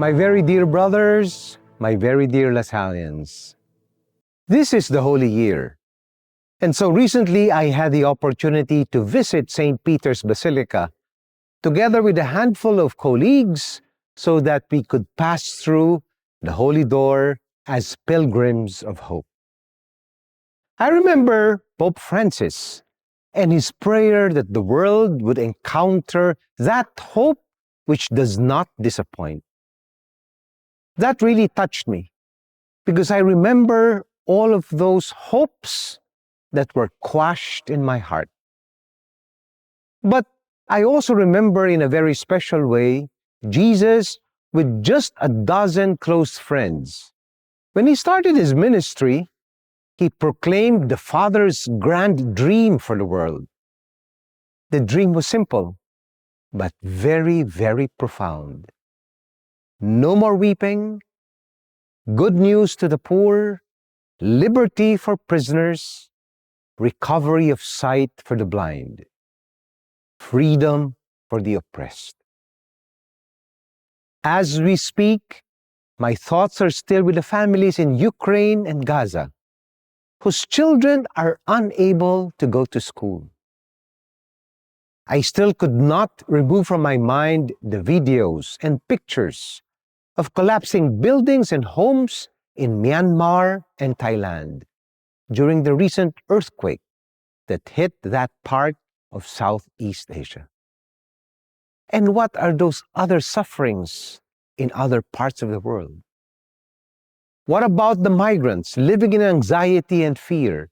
My very dear brothers, my very dear Lasallians, this is the Holy Year. And so recently I had the opportunity to visit St. Peter's Basilica together with a handful of colleagues so that we could pass through the Holy Door as pilgrims of hope. I remember Pope Francis and his prayer that the world would encounter that hope which does not disappoint. That really touched me because I remember all of those hopes that were quashed in my heart. But I also remember in a very special way Jesus with just a dozen close friends. When he started his ministry, he proclaimed the Father's grand dream for the world. The dream was simple, but very, very profound. No more weeping, good news to the poor, liberty for prisoners, recovery of sight for the blind, freedom for the oppressed. As we speak, my thoughts are still with the families in Ukraine and Gaza, whose children are unable to go to school. I still could not remove from my mind the videos and pictures of collapsing buildings and homes in Myanmar and Thailand during the recent earthquake that hit that part of Southeast Asia. And what are those other sufferings in other parts of the world? What about the migrants living in anxiety and fear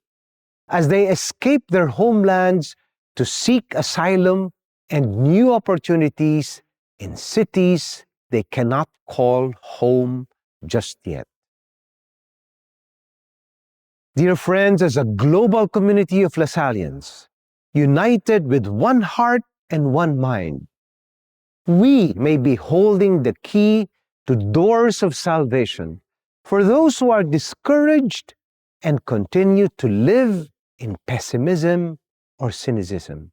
as they escape their homelands to seek asylum and new opportunities in cities they cannot call home just yet? Dear friends, as a global community of Lasallians, united with one heart and one mind, we may be holding the key to doors of salvation for those who are discouraged and continue to live in pessimism or cynicism.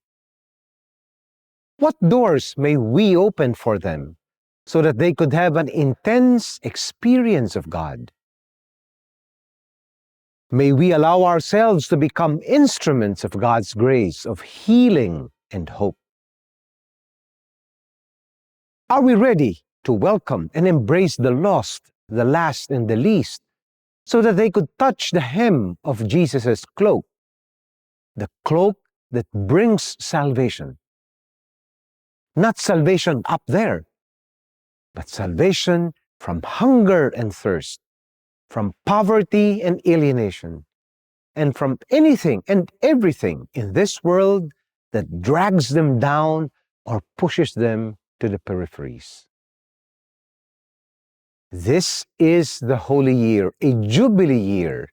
What doors may we open for them so that they could have an intense experience of God? May we allow ourselves to become instruments of God's grace, of healing and hope. Are we ready to welcome and embrace the lost, the last, and the least, so that they could touch the hem of Jesus' cloak, the cloak that brings salvation? Not salvation up there, but salvation from hunger and thirst, from poverty and alienation, and from anything and everything in this world that drags them down or pushes them to the peripheries. This is the Holy Year, a Jubilee year.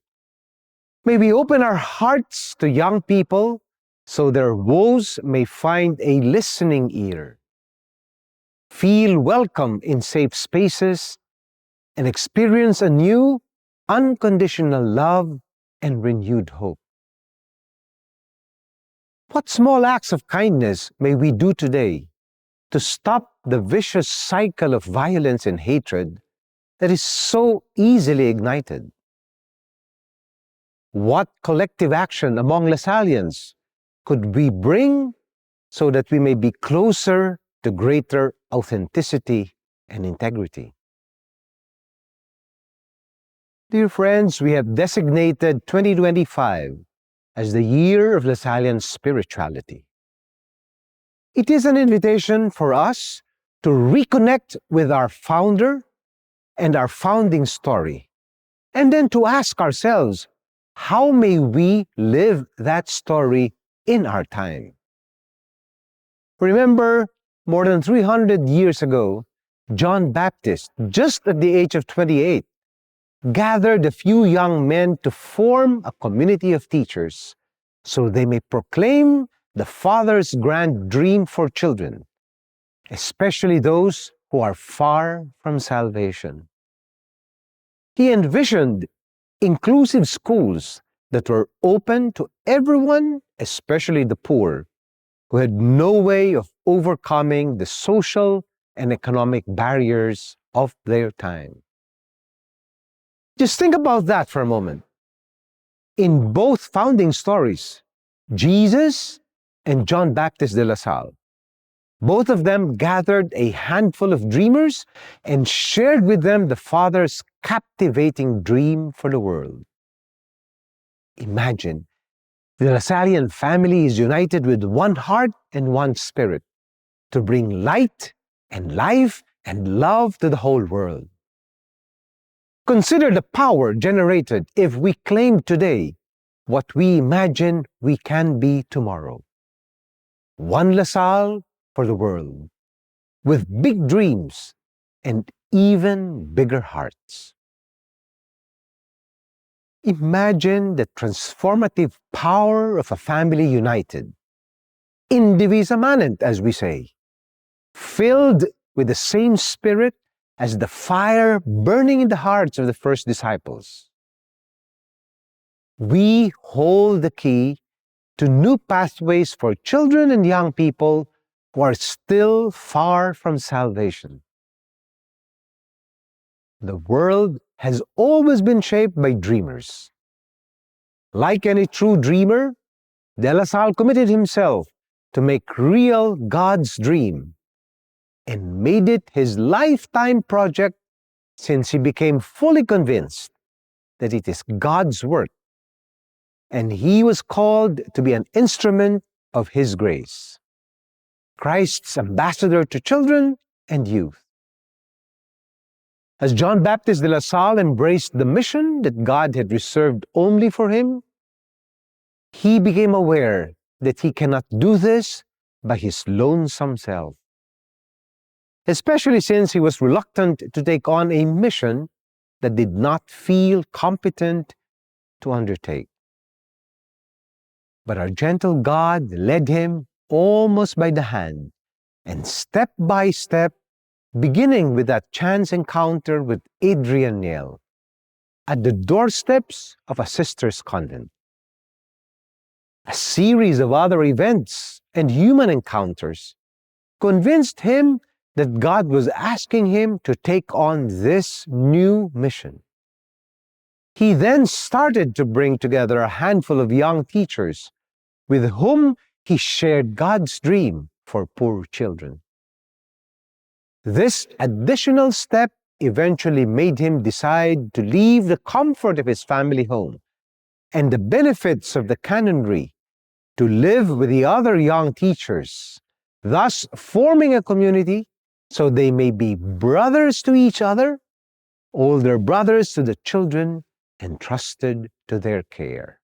May we open our hearts to young people so their woes may find a listening ear, feel welcome in safe spaces, and experience a new, unconditional love and renewed hope. What small acts of kindness may we do today to stop the vicious cycle of violence and hatred that is so easily ignited? What collective action among Lasallians could we bring so that we may be closer to greater authenticity and integrity? Dear friends, we have designated 2025 as the year of Lasallian spirituality. It is an invitation for us to reconnect with our founder and our founding story, and then to ask ourselves, how may we live that story in our time? Remember, more than 300 years ago, John Baptist, just at the age of 28, gathered a few young men to form a community of teachers so they may proclaim the Father's grand dream for children, especially those who are far from salvation. He envisioned inclusive schools that were open to everyone, especially the poor, who had no way of overcoming the social and economic barriers of their time. Just think about that for a moment. In both founding stories, Jesus and John Baptist de La Salle, both of them gathered a handful of dreamers and shared with them the Father's captivating dream for the world. Imagine, the Lasallian family is united with one heart and one spirit to bring light and life and love to the whole world. Consider the power generated if we claim today what we imagine we can be tomorrow. One LaSalle for the world, with big dreams and even bigger hearts. Imagine the transformative power of a family united, indivisa manent, as we say, filled with the same spirit as the fire burning in the hearts of the first disciples. We hold the key to new pathways for children and young people who are still far from salvation. The world has always been shaped by dreamers. Like any true dreamer, De La Salle committed himself to make real God's dream and made it his lifetime project since he became fully convinced that it is God's work and he was called to be an instrument of his grace, Christ's ambassador to children and youth. As John Baptist de La Salle embraced the mission that God had reserved only for him, he became aware that he cannot do this by his lonesome self, especially since he was reluctant to take on a mission that did not feel competent to undertake. But our gentle God led him almost by the hand, and step by step, beginning with that chance encounter with Adrian Neal at the doorsteps of a sister's convent. A series of other events and human encounters convinced him that God was asking him to take on this new mission. He then started to bring together a handful of young teachers with whom he shared God's dream for poor children. This additional step eventually made him decide to leave the comfort of his family home and the benefits of the canonry to live with the other young teachers, thus forming a community so they may be brothers to each other, older brothers to the children entrusted to their care.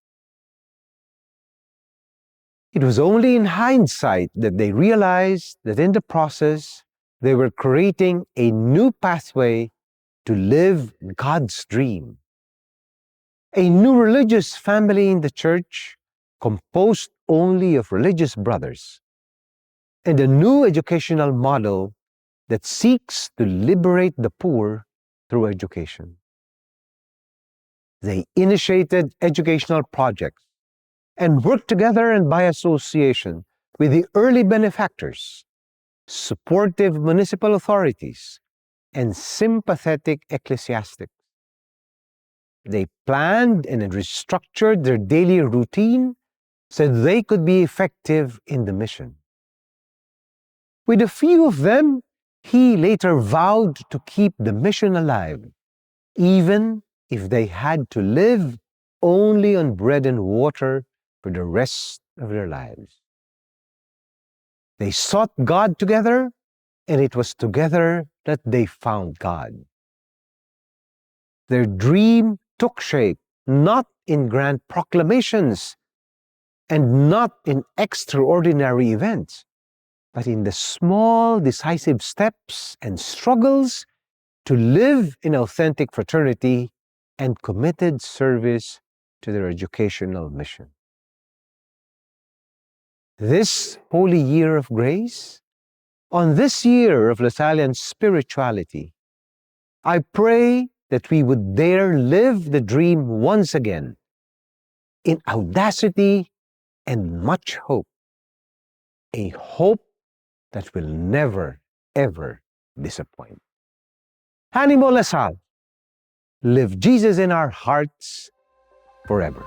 It was only in hindsight that they realized that in the process, they were creating a new pathway to live God's dream. A new religious family in the church composed only of religious brothers, and a new educational model that seeks to liberate the poor through education. They initiated educational projects and worked together and by association with the early benefactors, supportive municipal authorities, and sympathetic ecclesiastics. They planned and restructured their daily routine so they could be effective in the mission. With a few of them, he later vowed to keep the mission alive, even if they had to live only on bread and water for the rest of their lives. They sought God together, and it was together that they found God. Their dream took shape not in grand proclamations and not in extraordinary events, but in the small, decisive steps and struggles to live in authentic fraternity and committed service to their educational mission. This holy year of grace, on this year of Lasallian spirituality, I pray that we would dare live the dream once again in audacity and much hope, a hope that will never, ever disappoint. Animo Lasal. Live Jesus in our hearts forever.